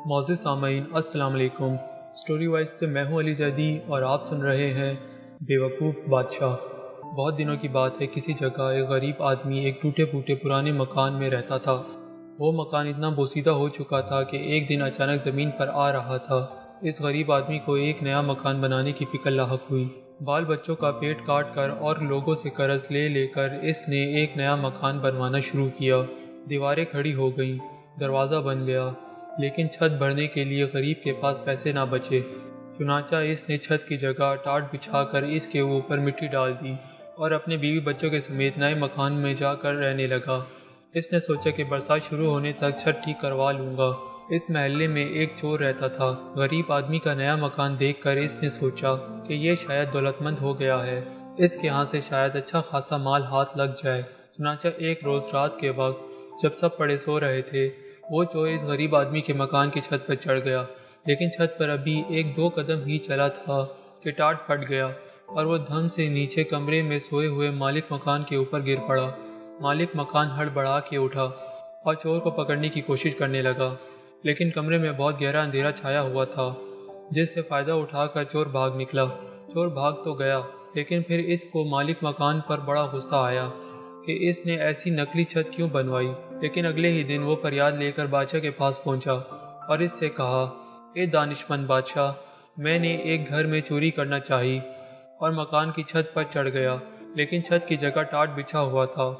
معزز سامعین السلام علیکم۔ سٹوری وائز سے میں ہوں علی زیدی اور آپ سن رہے ہیں بیوقوف بادشاہ۔ بہت دنوں کی بات ہے، کسی جگہ ایک غریب آدمی ایک ٹوٹے پھوٹے پرانے مکان میں رہتا تھا۔ وہ مکان اتنا بوسیدہ ہو چکا تھا کہ ایک دن اچانک زمین پر آ رہا تھا۔ اس غریب آدمی کو ایک نیا مکان بنانے کی فکر لاحق ہوئی۔ بال بچوں کا پیٹ کاٹ کر اور لوگوں سے قرض لے لے کر اس نے ایک نیا مکان بنوانا شروع کیا۔ دیواریں کھڑی ہو گئیں، دروازہ بن گیا، لیکن چھت بھرنے کے لیے غریب کے پاس پیسے نہ بچے۔ چنانچہ اس نے چھت کی جگہ ٹاٹ بچھا کر اس کے اوپر مٹی ڈال دی اور اپنے بیوی بچوں کے سمیت نئے مکان میں جا کر رہنے لگا۔ اس نے سوچا کہ برسات شروع ہونے تک چھت ٹھیک کروا لوں گا۔ اس محلے میں ایک چور رہتا تھا۔ غریب آدمی کا نیا مکان دیکھ کر اس نے سوچا کہ یہ شاید دولت مند ہو گیا ہے، اس کے ہاں سے شاید اچھا خاصا مال ہاتھ لگ جائے۔ چنانچہ ایک روز رات کے وقت جب سب پڑے سو رہے تھے، وہ چور اس غریب آدمی کے مکان کی چھت پر چڑھ گیا، لیکن چھت پر ابھی ایک دو قدم ہی چلا تھا کہ ٹاٹ پھٹ گیا اور وہ دھم سے نیچے کمرے میں سوئے ہوئے مالک مکان کے اوپر گر پڑا۔ مالک مکان ہڑبڑا کے اٹھا اور چور کو پکڑنے کی کوشش کرنے لگا، لیکن کمرے میں بہت گہرا اندھیرا چھایا ہوا تھا، جس سے فائدہ اٹھا کر چور بھاگ نکلا۔ چور بھاگ تو گیا، لیکن پھر اس کو مالک مکان پر بڑا غصہ آیا کہ اس نے ایسی نکلی چھت کیوں بنوائی۔ لیکن اگلے ہی دن وہ فریاد لے کر بادشاہ کے پاس پہنچا اور اس سے کہا، اے دانشمند بادشاہ، میں نے ایک گھر میں چوری کرنا چاہی اور مکان کی چھت پر چڑھ گیا، لیکن چھت کی جگہ ٹاٹ بچھا ہوا تھا۔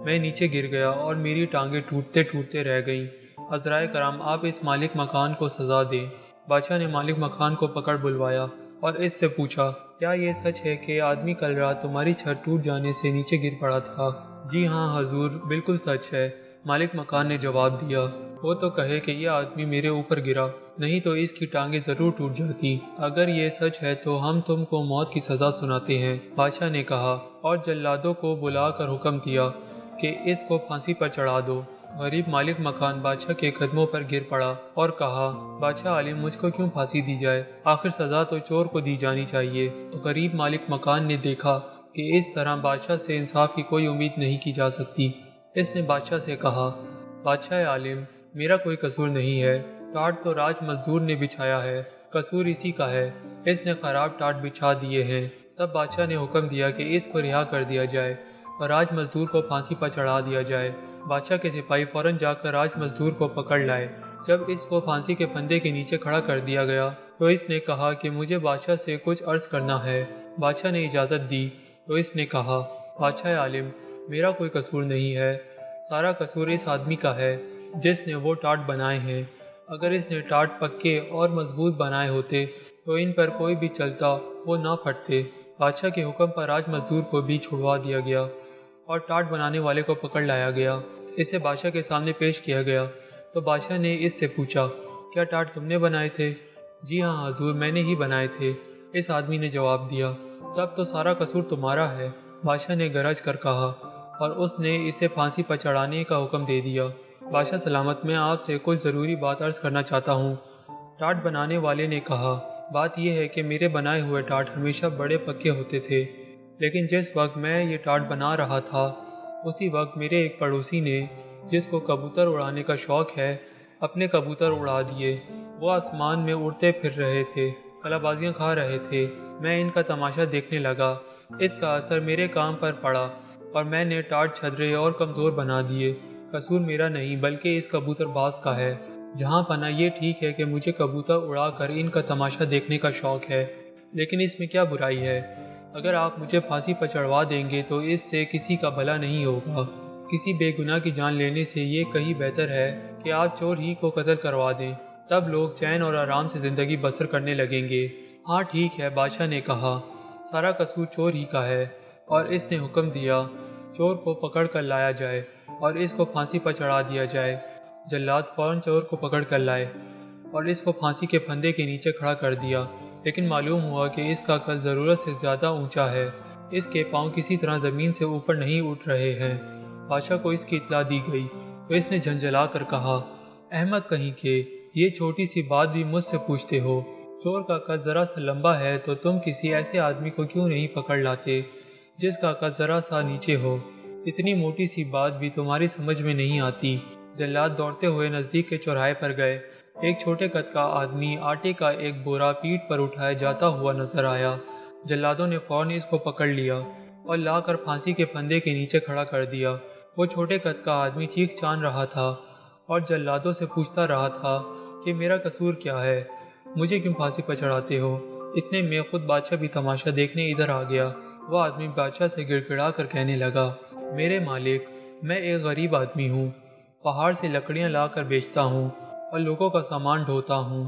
میں نیچے گر گیا اور میری ٹانگیں ٹوٹتے ٹوٹتے رہ گئیں۔ عذرائے کرام آپ اس مالک مکان کو سزا دیں۔ بادشاہ نے مالک مکان کو پکڑ بلوایا اور اس سے پوچھا، کیا یہ سچ ہے کہ آدمی کل رات تمہاری چھت ٹوٹ جانے سے نیچے گر پڑا تھا؟ جی ہاں حضور، بالکل سچ ہے، مالک مکان نے جواب دیا۔ وہ تو کہے کہ یہ آدمی میرے اوپر گرا، نہیں تو اس کی ٹانگیں ضرور ٹوٹ جاتی۔ اگر یہ سچ ہے تو ہم تم کو موت کی سزا سناتے ہیں، بادشاہ نے کہا، اور جلادوں کو بلا کر حکم دیا کہ اس کو پھانسی پر چڑھا دو۔ غریب مالک مکان بادشاہ کے قدموں پر گر پڑا اور کہا، بادشاہ عالم، مجھ کو کیوں پھانسی دی جائے؟ آخر سزا تو چور کو دی جانی چاہیے۔ غریب مالک مکان نے دیکھا کہ اس طرح بادشاہ سے انصاف کی کوئی امید نہیں کی جا سکتی۔ اس نے بادشاہ سے کہا، بادشاہ عالم، میرا کوئی قصور نہیں ہے، ٹاٹ تو راج مزدور نے بچھایا ہے، قصور اسی کا ہے، اس نے خراب ٹاٹ بچھا دیے ہیں۔ تب بادشاہ نے حکم دیا کہ اس کو رہا کر دیا جائے اور راج مزدور کو پھانسی پر چڑھا دیا جائے۔ بادشاہ کے سپاہی فوراً جا کر راج مزدور کو پکڑ لائے۔ جب اس کو پھانسی کے پھندے کے نیچے کھڑا کر دیا گیا تو اس نے کہا کہ مجھے بادشاہ سے کچھ عرض کرنا ہے۔ بادشاہ نے اجازت دی تو اس نے کہا، بادشاہ عالم، میرا کوئی قصور نہیں ہے، سارا قصور اس آدمی کا ہے جس نے وہ ٹاٹ بنائے ہیں۔ اگر اس نے ٹاٹ پکے اور مضبوط بنائے ہوتے تو ان پر کوئی بھی چلتا وہ نہ پھٹتے۔ بادشاہ کے حکم پر راج مزدور کو بھی چھڑوا دیا گیا اور ٹاٹ بنانے والے کو پکڑ لایا گیا۔ اسے بادشاہ کے سامنے پیش کیا گیا تو بادشاہ نے اس سے پوچھا، کیا ٹاٹ تم نے بنائے تھے؟ جی ہاں حضور، میں نے ہی بنائے تھے، اس آدمی نے جواب دیا۔ تب تو سارا قصور تمہارا ہے، بادشاہ نے گرج کر کہا، اور اس نے اسے پھانسی پر چڑھانے کا حکم دے دیا۔ بادشاہ سلامت، میں آپ سے کچھ ضروری بات عرض کرنا چاہتا ہوں، ٹاٹ بنانے والے نے کہا۔ بات یہ ہے کہ میرے بنائے ہوئے ٹاٹ ہمیشہ بڑے پکے ہوتے تھے، لیکن جس وقت میں یہ ٹاٹ بنا رہا تھا اسی وقت میرے ایک پڑوسی نے، جس کو کبوتر اڑانے کا شوق ہے، اپنے کبوتر اڑا دیے۔ وہ آسمان میں اڑتے پھر رہے تھے، کلا بازیاں کھا رہے تھے۔ میں ان کا تماشا دیکھنے لگا، اس کا اثر میرے کام پر پڑا اور میں نے ٹاٹ چھدرے اور کمزور بنا دیے۔ قصور میرا نہیں بلکہ اس کبوتر باز کا ہے۔ جہاں پناہ یہ ٹھیک ہے کہ مجھے کبوتر اڑا کر ان کا تماشا دیکھنے کا شوق ہے، لیکن اس میں کیا برائی ہے؟ اگر آپ مجھے پھانسی پر چڑھوا دیں گے تو اس سے کسی کا بھلا نہیں ہوگا۔ کسی بے گناہ کی جان لینے سے یہ کہیں بہتر ہے کہ آپ چور ہی کو قتل کروا دیں، تب لوگ چین اور آرام سے زندگی بسر کرنے لگیں گے۔ ہاں ٹھیک ہے، بادشاہ نے کہا، سارا قصور چور ہی کا ہے، اور اس نے حکم دیا چور کو پکڑ کر لایا جائے اور اس کو پھانسی پر چڑھا دیا جائے۔ جلاد فوراً چور کو پکڑ کر لائے اور اس کو پھانسی کے پھندے کے نیچے کھڑا کر دیا، لیکن معلوم ہوا کہ اس کا قد ضرورت سے زیادہ اونچا ہے، اس کے پاؤں کسی طرح زمین سے اوپر نہیں اٹھ رہے ہیں۔ بادشاہ کو اس کی اطلاع دی گئی تو اس نے جھنجھلا کر کہا، احمق کہیں کے، یہ چھوٹی سی بات بھی مجھ سے پوچھتے ہو؟ چور کا قد ذرا سا لمبا ہے تو تم کسی ایسے آدمی کو کیوں نہیں پکڑ لاتے جس کا قد ذرا سا نیچے ہو؟ اتنی موٹی سی بات بھی تمہاری سمجھ میں نہیں آتی۔ جلاد دوڑتے ہوئے نزدیک کے چوراہے پر گئے ایک چھوٹے قد کا آدمی آٹے کا ایک بورا پیٹھ پر اٹھائے جاتا ہوا نظر آیا۔ جلادوں نے فوراً اس کو پکڑ لیا اور لا کر پھانسی کے پھندے کے نیچے کھڑا کر دیا۔ وہ چھوٹے قد کا آدمی چیخ چان رہا تھا اور جلادوں سے پوچھتا رہا تھا کہ میرا قصور کیا ہے، مجھے کیوں پھانسی پر چڑھاتے ہو؟ اتنے میں خود بادشاہ بھی تماشا دیکھنے ادھر آ گیا۔ وہ آدمی بادشاہ سے گڑ گڑا کر کہنے لگا، میرے مالک، میں ایک غریب آدمی ہوں، پہاڑ سے لکڑیاں لا کر بیچتا ہوں اور لوگوں کا سامان ڈھوتا ہوں،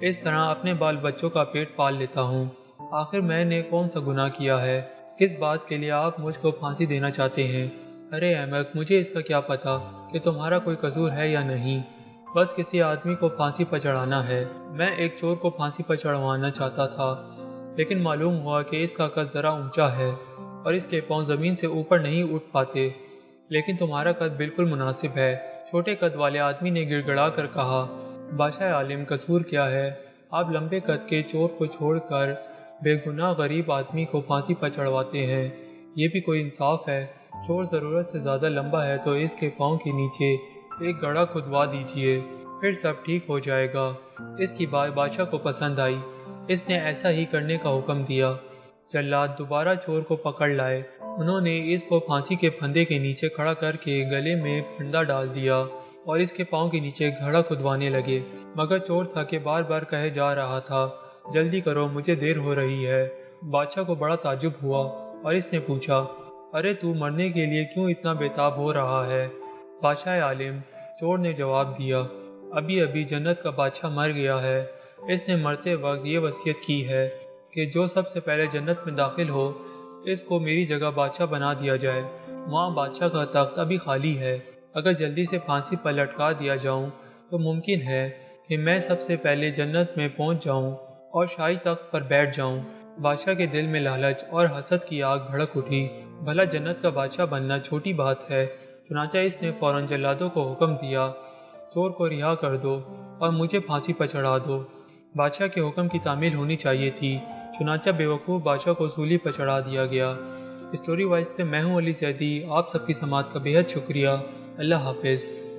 اس طرح اپنے بال بچوں کا پیٹ پال لیتا ہوں۔ آخر میں نے کون سا گناہ کیا ہے، کس بات کے لیے آپ مجھ کو پھانسی دینا چاہتے ہیں؟ ارے احمق، مجھے اس کا کیا پتا کہ تمہارا کوئی قصور ہے یا نہیں، بس کسی آدمی کو پھانسی پر چڑھانا ہے۔ میں ایک چور کو پھانسی پر چڑھوانا چاہتا تھا، لیکن معلوم ہوا کہ اس کا قد ذرا اونچا ہے اور اس کے پاؤں زمین سے اوپر نہیں اٹھ پاتے، لیکن تمہارا قد بالکل مناسب ہے۔ چھوٹے قد والے آدمی نے گڑ گڑا کر کہا، بادشاہ عالم، قصور کیا ہے؟ آپ لمبے قد کے چور کو چھوڑ کر بے گناہ غریب آدمی کو پھانسی پر چڑھواتے ہیں، یہ بھی کوئی انصاف ہے؟ چور ضرورت سے زیادہ لمبا ہے تو اس کے پاؤں کے نیچے ایک گڑھا کھدوا دیجئے، پھر سب ٹھیک ہو جائے گا۔ اس کی بات بادشاہ کو پسند آئی، اس نے ایسا ہی کرنے کا حکم دیا۔ جلاد دوبارہ چور کو پکڑ لائے، انہوں نے اس کو پھانسی کے پھندے کے نیچے کھڑا کر کے گلے میں پھندا ڈال دیا اور اس کے پاؤں کے نیچے گھڑا کھدوانے لگے، مگر چور تھا کہ بار بار کہے جا رہا تھا، جلدی کرو، مجھے دیر ہو رہی ہے۔ بادشاہ کو بڑا تعجب ہوا اور اس نے پوچھا، ارے تو مرنے کے لیے کیوں اتنا بیتاب ہو رہا ہے؟ بادشاہ عالم، چور نے جواب دیا، ابھی ابھی جنت کا بادشاہ مر گیا ہے، اس نے مرتے وقت یہ وصیت کی ہے کہ جو سب سے پہلے جنت میں داخل ہو اس کو میری جگہ بادشاہ بنا دیا جائے۔ وہاں بادشاہ کا تخت ابھی خالی ہے، اگر جلدی سے پھانسی پر لٹکا دیا جاؤں تو ممکن ہے کہ میں سب سے پہلے جنت میں پہنچ جاؤں اور شاہی تخت پر بیٹھ جاؤں۔ بادشاہ کے دل میں لالچ اور حسد کی آگ بھڑک اٹھی، بھلا جنت کا بادشاہ بننا چھوٹی بات ہے؟ چنانچہ اس نے فوراً جلادوں کو حکم دیا، چور کو رہا کر دو اور مجھے پھانسی پر چڑھا دو۔ بادشاہ کے حکم کی تعمیل ہونی چاہیے تھی، چنانچہ بیوقوف بادشاہ کو سولی پر چڑھا دیا گیا۔ اسٹوری وائز سے میں ہوں علی زیدی، آپ سب کی سماعت کا بے حد شکریہ۔ اللہ حافظ۔